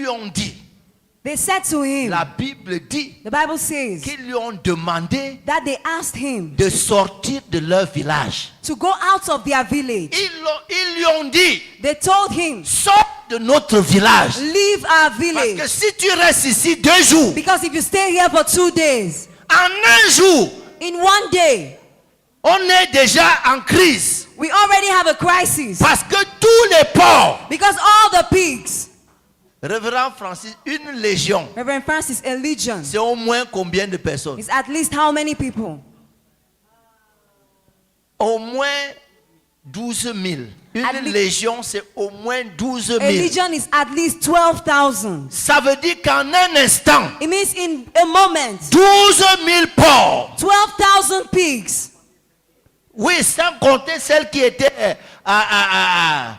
ont dit, They said to him, la Bible dit, the Bible says, qu'ils lui ont demandé that they asked him de sortir de leur village. to go out of their village. Ils lui ont dit, They told him, sors de notre village. leave our Parce village. que si tu restes ici 2 jours, Because if you stay here for 2 days, en un jour, in one day, on est déjà en crise. we already have a crisis. Parce que tous les porcs, Because all the pigs, Révérend Francis, une légion, Reverend Francis, a legion, c'est au moins combien de personnes? is at least how many people? Au moins 12 000. Une légion, c'est au moins 12 000. A legion is at least 12,000. Ça veut dire qu'en un instant, It means in a moment, 12 000 porcs. 12,000 pigs. Oui, sans compter celles qui étaient à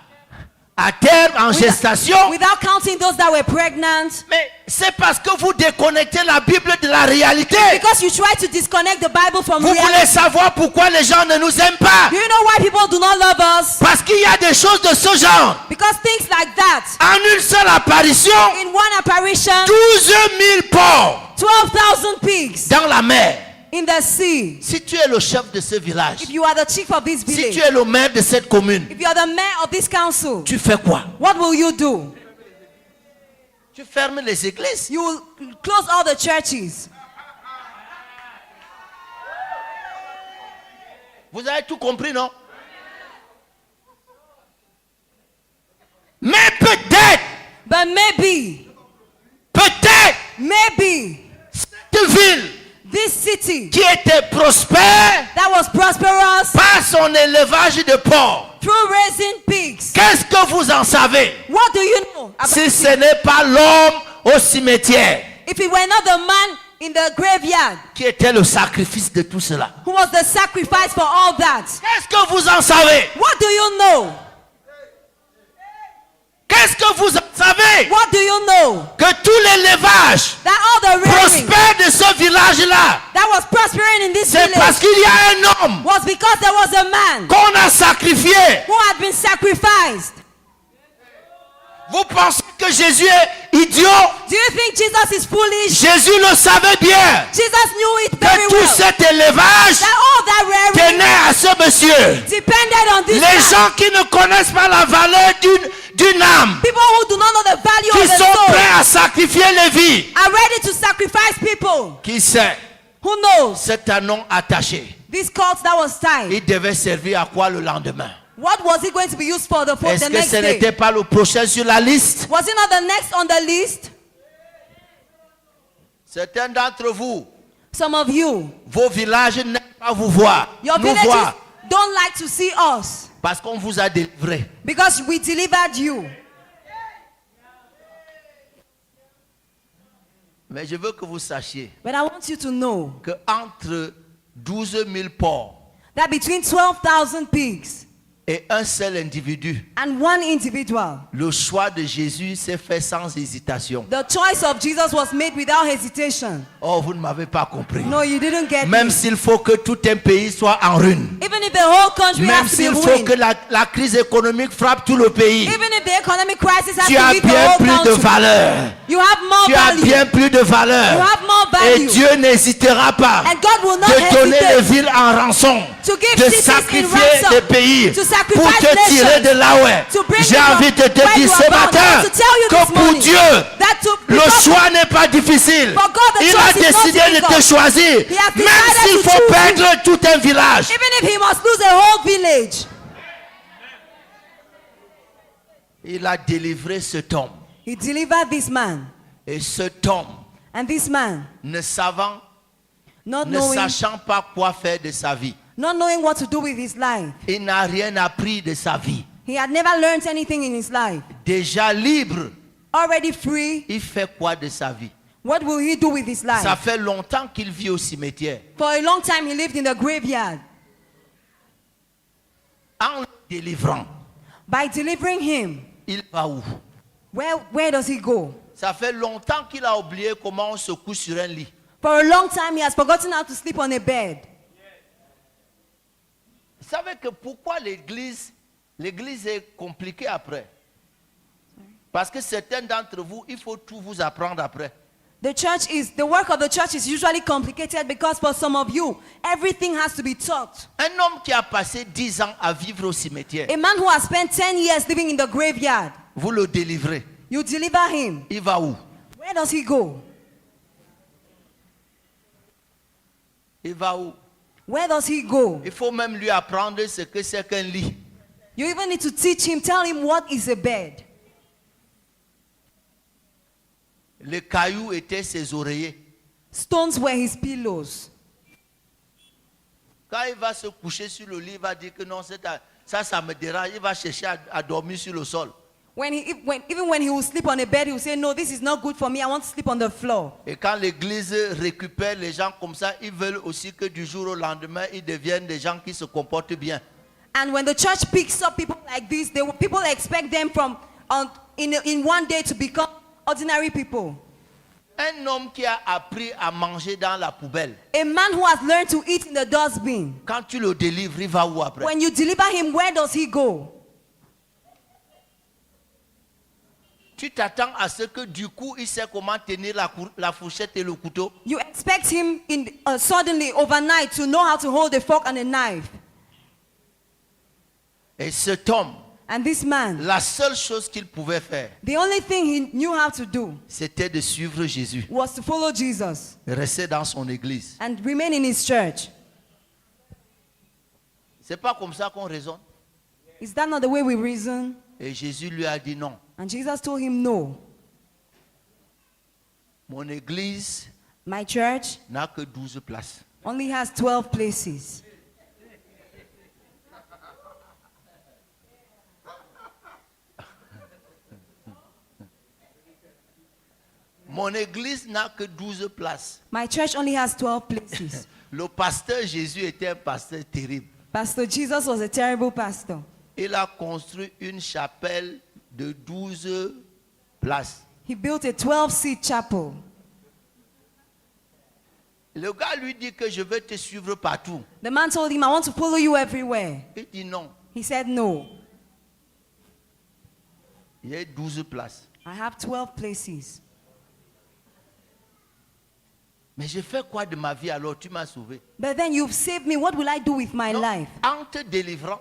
terme, en gestation. Without counting those that were pregnant. Mais c'est parce que vous déconnectez la Bible de la réalité. Because you try to disconnect the Bible from Vous voulez reality. savoir pourquoi les gens ne nous aiment pas? Do you know why people do not love us? Parce qu'il y a des choses de ce genre. Because things like that, En une seule apparition, in one apparition, 12 000 porcs 12,000 pigs dans la mer. in the sea. Si tu es le chef de ce village, If you are the chief of this si village, tu es le maire de cette commune, if you are the mayor of this council, tu fais quoi? what will you do? Tu fermes les églises. You will close all the churches. Vous avez tout compris, non? Mais peut-être, But maybe, cette ville this city qui était prospère that was prosperous par son élevage de porcs, through raising pigs, qu'est-ce que vous en savez? what do you know about Si it? ce n'est pas l'homme au cimetière If it were not the man in the graveyard qui était le sacrifice de tout cela. who was the sacrifice for all that, Qu'est-ce que vous en savez? what do you know? Qu'est-ce que vous en savez? What do you know? Que tout l'élevage That all the rearing prospère de ce village-là, that was prospering in this c'est parce village qu'il y a un homme was because there was a man qu'on a sacrifié. who had been sacrificed. Vous pensez que Jésus est idiot? Do you think Jesus is foolish? Jésus le savait bien Jesus knew it very que tout well. cet élevage That all that rearing tenait à ce monsieur. depended on this Les man. gens qui ne connaissent pas la valeur d'une âme, People who do not know the value qui of the sont soul prêts à sacrifier les vies. are ready to sacrifice people. Qui sait? Who knows? Cet anon attaché, This colt that was tied, il devait servir à quoi le lendemain? what was it going to be used for the Est-ce que next ce day? n'était pas le prochain sur la liste? Was it not the next on the list? Certains d'entre vous, Some of you, vos villages n'aiment pas vous voir, your nous villages voir, don't like to see us parce qu'on vous a délivré. because we delivered you. Mais je veux que vous sachiez But I want you to know que entre 12 000 porcs that between 12,000 pigs et un seul individu, and one individual, le choix de Jésus s'est fait sans hésitation. the choice of Jesus was made without hesitation. Oh, vous ne m'avez pas compris. No, you didn't get Même it. s'il faut que tout un pays soit en ruine, Even if the whole country même has to be s'il faut ruined, que la crise économique frappe tout le pays, even if the economic crisis has tu to as hit the bien whole plus de country, valeur. you have more Tu as value. bien plus de valeur. You have more Et value. Dieu n'hésitera pas And God will not de donner les hesitate villes en rançon, to give de cities in sacrifier ransom, des pays to pour sacrifice te tirer nations, de là où est. to bring J'ai you from envie de te where dire you ce are bound. I matin want to tell you que this pour morning Dieu, that le because choix n'est pas difficile. For God, the Il choice a is not décidé de te difficult. choisir, He has même decided s'il to faut choose perdre tout un village. even if he must lose a whole village, Il a délivré cet homme. he delivered this man. Et cet homme, And this man, ne sachant pas quoi faire de sa vie, not knowing what to do with his life, il n'a rien appris de sa vie. he had never learned anything in his life. Déjà libre, Already free, il fait quoi de sa vie? what will he do with his life? Ça fait longtemps qu'il vit au cimetière. For a long time he lived in the graveyard. En le délivrant, By delivering him, il va où? where does he go? Ça fait longtemps qu'il a oublié comment on se couche sur un lit. For a long time he has forgotten how to sleep on a bed. Vous savez que pourquoi l'église est compliquée après? Parce que certains d'entre vous, il faut tout vous apprendre après. The work of the church is usually complicated because for some of you, everything has to be taught. Un homme qui a passé 10 ans à vivre au cimetière, A man who has spent 10 years living in the graveyard, vous le délivrez. you deliver him. Il va où? Where does he go? Il va où? Where does he go? Il faut même lui apprendre ce que c'est qu'un lit. You even need to teach him, tell him what is a bed. Les cailloux étaient ses oreillers. Stones were his pillows. Quand il va se coucher sur le lit, il va dire que non, ça me dérange. Il va chercher à dormir sur le sol. Even when he will sleep on a bed, he will say, no, this is not good for me. I want to sleep on the floor. Et quand l'église récupère les gens comme ça, ils veulent aussi que du jour au lendemain, ils deviennent des gens qui se comportent bien. And when the church picks up people like this, people expect them in one day to become ordinary people. Un homme qui a appris à manger dans la poubelle, A man who has learned to eat in the dustbin. quand tu le délivres, il va où après? When you deliver him, where does he go? Tu t'attends à ce que du coup, il sait comment tenir la fourchette et le couteau. You expect him suddenly, overnight, to know how to hold a fork and a knife. Et cet homme, And this man, la seule chose qu'il pouvait faire, the only thing he knew how to do c'était de suivre Jésus, was to follow Jesus rester dans son église. and remain in his church. C'est pas comme ça qu'on raisonne. Is that not the way we reason? Et Jésus lui a dit non. And Jesus told him, no. Mon église My church n'a que 12 places. only has 12 places. Mon église n'a que 12 places. My church only has 12 places. Le pasteur Jésus était un pasteur terrible. Pastor Jesus was a terrible pastor. Il a construit une chapelle de 12 places. He built a 12-seat chapel. Le gars lui dit que je vais te suivre partout. The man told him, I want to follow you everywhere. Il dit non. He said, no. Il y a 12 places. I have 12 places. Mais je fais quoi de ma vie alors? Tu m'as sauvé. But then you've saved me. What will I do with my Non, life? en te délivrant,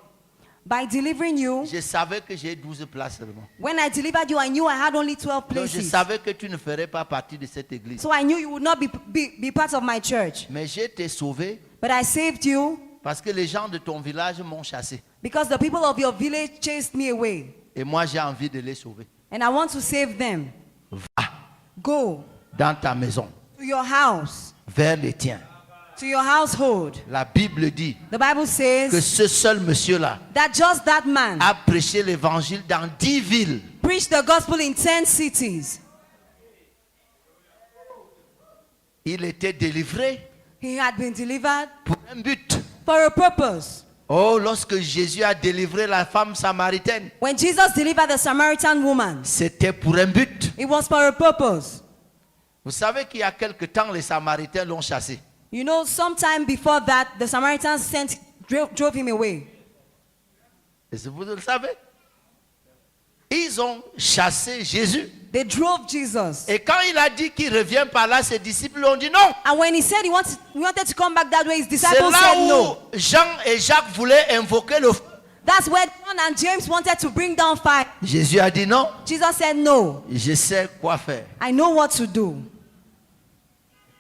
By delivering you, je savais que j'ai 12 places seulement. when I delivered you, I knew I had only 12 Donc je places. savais que tu ne ferais pas partie de cette église. So I knew you would not be part of my church. Mais j'ai été sauvé But I saved you parce que les gens de ton village m'ont chassé. because the people of your village chased me away. Et moi j'ai envie de les sauver. And I want to save them. Va Go dans ta maison, to your house, vers les tiens. to your household. La Bible dit The Bible que says ce seul monsieur-là that just that man a prêché l'évangile dans 10 villes. preached the gospel in 10 cities. Il était délivré He had been delivered pour un but. for a purpose. Oh, lorsque Jésus a délivré la femme samaritaine, When Jesus delivered the Samaritan woman, c'était pour un but. it was for a purpose. Vous savez qu'il y a quelque temps, les Samaritains l'ont chassé. You know, sometime before that, the Samaritans drove him away. Est-ce que vous le savez? Ils ont chassé Jésus. They drove Jesus. Et quand il a dit qu'il revient par là, ses disciples ont dit non. And when he said he wanted to come back that way, his C'est disciples là said où no. Jean et Jacques voulaient invoquer le feu. That's where John and James wanted to bring down fire. Jésus a dit non. Jesus said no. Je sais quoi faire. I know what to do.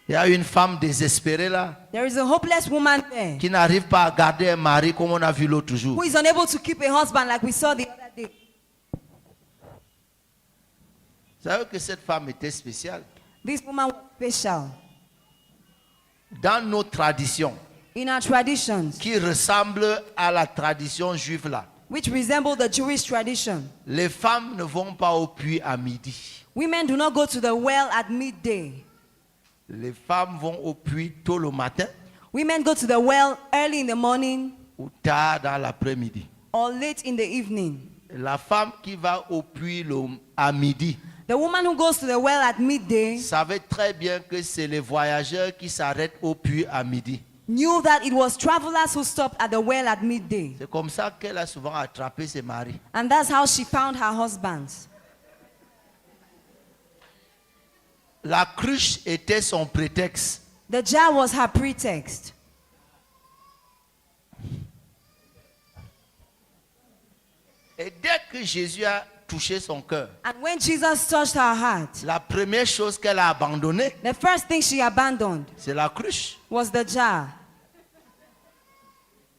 Il y a une femme désespérée là, There is a hopeless woman there qui n'arrive pas à garder un mari comme on a vu l'autre who jour. is unable to keep a husband like we saw the other day. Vous savez que cette femme était spéciale. This woman was special. Dans nos traditions, In our traditions, qui ressemblent à la tradition juive là, which resemble the Jewish tradition, les femmes ne vont pas au puits à midi. women do not go to the well at midday. Les femmes vont au puits tôt le matin Women go to the well early in the morning ou tard dans l'après-midi. or late in the evening. La femme qui va au puits à midi The woman who goes to the well at midday savait très bien que c'est les voyageurs qui s'arrêtent au puits à midi. knew that it was travelers who stopped at the well at midday. C'est comme ça qu'elle a souvent attrapé ses maris. And that's how she found her husbands. La cruche était son prétexte. The jar was her pretext. Et dès que Jésus a touché son cœur, And when Jesus touched her heart, la première chose qu'elle a abandonnée, the first thing she abandoned c'est la cruche. was the jar.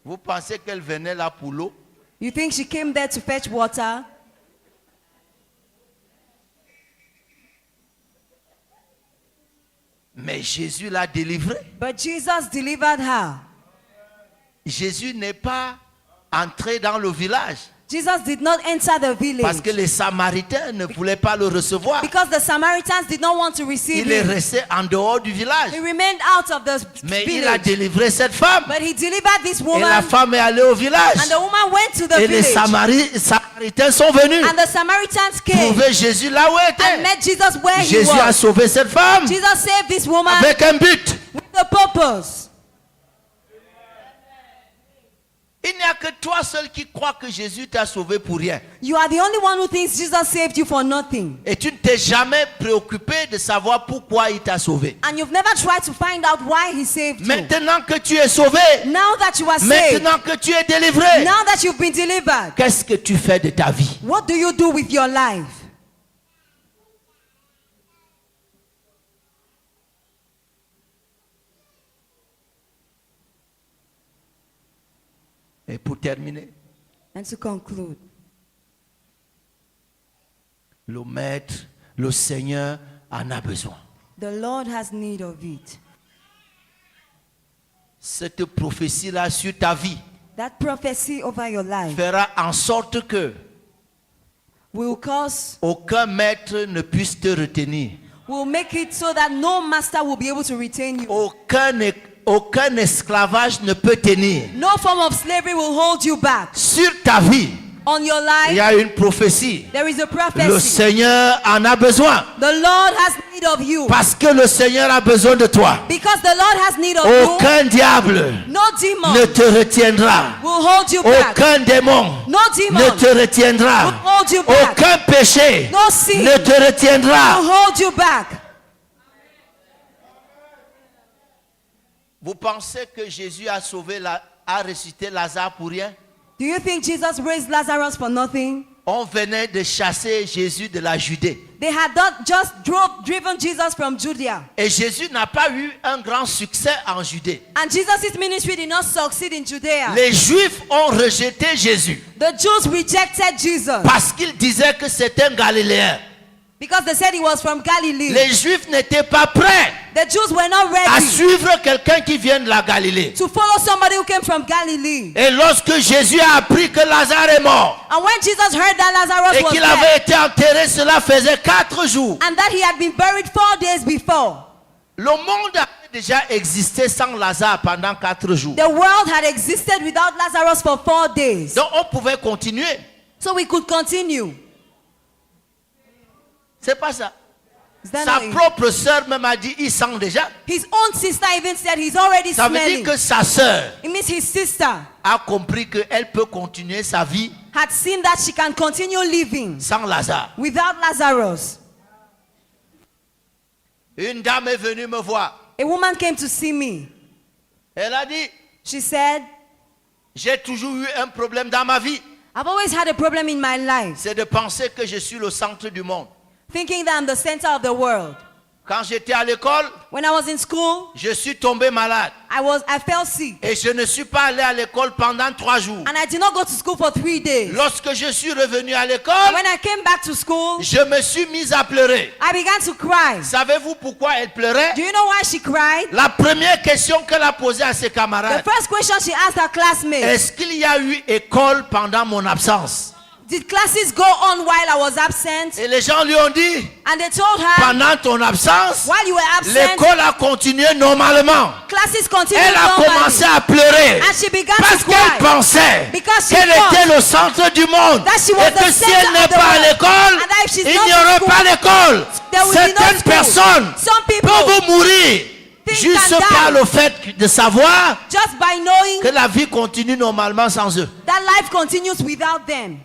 Vous pensez qu'elle venait là pour l'eau? You think she came there to fetch water? Mais Jésus l'a délivrée. But Jesus delivered her. Jésus n'est pas entré dans le village Jesus did not enter the parce village que les Samaritains ne voulaient pas le recevoir. because the Samaritans did not want to receive Il est him. resté en dehors du village. He remained out of the Mais il a village. délivré cette femme. But he delivered this Et woman, la femme est allée au village. and the woman went to the Et les village. Samaritains sont venus And the Samaritans came trouver Jésus là où il and était. met Jesus where he Jésus a was. sauvé cette femme Jesus saved this woman avec un but. with a purpose. Il n'y a que toi seul qui crois que Jésus t'a sauvé pour rien. You are the only one who thinks Jesus saved you for nothing. Et tu ne t'es jamais préoccupé de savoir pourquoi il t'a sauvé. And you've never tried to find out why he saved you. Maintenant que tu es sauvé, Now that you are saved, maintenant que tu es délivré, now that you've been delivered, qu'est-ce que tu fais de ta vie? what do you do with your life? Et pour terminer, And to conclude, le Maître, le Seigneur en a besoin. the Lord has need of it. Cette prophétie-là sur ta vie That prophecy over your life fera en sorte que will cause, aucun maître ne puisse te retenir. will make it so that no master will be able to retain you. Aucun esclavage ne peut tenir. No form of slavery will hold you back. Sur ta vie, On your il y life, a une prophétie. there is a Le prophecy. Seigneur en a besoin. The Lord has need of you. Parce que le Seigneur a besoin de toi. Because the Lord has need of you, Aucun diable no demon ne te retiendra. will hold you back. Aucun démon No demon ne te retiendra. will hold you back. Aucun péché No sin ne te retiendra. will hold you back. Vous pensez que Jésus a ressuscité Lazare pour rien? Do you think Jesus raised Lazarus for nothing? On venait de chasser Jésus de la Judée. They had not just driven Jesus from Judea. Et Jésus n'a pas eu un grand succès en Judée. And Jesus' ministry did not succeed in Judea. Les Juifs ont rejeté Jésus The Jews rejected Jesus parce qu'ils disaient que c'était un Galiléen. because they said he was from Galilee. Les Juifs n'étaient pas prêts The Jews were not à ready suivre quelqu'un qui vient de la Galilée. to follow somebody who came from Galilee. Et lorsque Jésus a appris que Lazare est mort And when Jesus heard that Lazarus et was qu'il dead avait été enterré, cela faisait 4 jours. and that he had been buried 4 days before, Le monde avait déjà existé sans Lazare pendant 4 jours. the world had existed without Lazarus for 4 days. Donc on pouvait continuer. So we could continue. C'est pas ça. Is that Sa not it? propre sœur même a dit, il sent déjà. His own sister even said he's already Ça veut dire smelling. que sa sœur It means his sister a compris qu'elle peut continuer sa vie had seen that she can continue living sans Lazare. without Lazarus. Une dame est venue me voir. A woman came to see me. Elle a dit, She said, j'ai toujours eu un problème dans ma vie. I've always had a problem in my life, C'est de penser que je suis le centre du monde. thinking that I'm the center of the world. Quand j'étais à l'école, When I was in school, je suis tombé malade. I fell sick. Et je ne suis pas allé à l'école pendant 3 jours. And I did not go to school for 3 days. Lorsque je suis revenu à And l'école, when I came back to school, je me suis mise à pleurer. I began to cry. Savez-vous pourquoi elle pleurait? Do you know why she cried? La première question qu'elle a posée à ses The camarades, first question she asked her classmates, est-ce qu'il y a eu école pendant mon absence? did classes go on while I was absent? Et les gens lui ont dit, And they told her, pendant ton absence, while you were absent, l'école a continué normalement. classes continued Elle a commencé normally. à pleurer And she began parce to qu'elle cry. pensait Because she qu'elle thought était le centre du monde that she was et que the si center elle n'est of the pas à world. l'école, And that if she's il not n'y in aurait school, pas d'école. there will be no Certaines school. personnes Some people peuvent mourir think juste can die. par le fait de savoir just by knowing que la vie continue normalement sans eux. that life continues without them.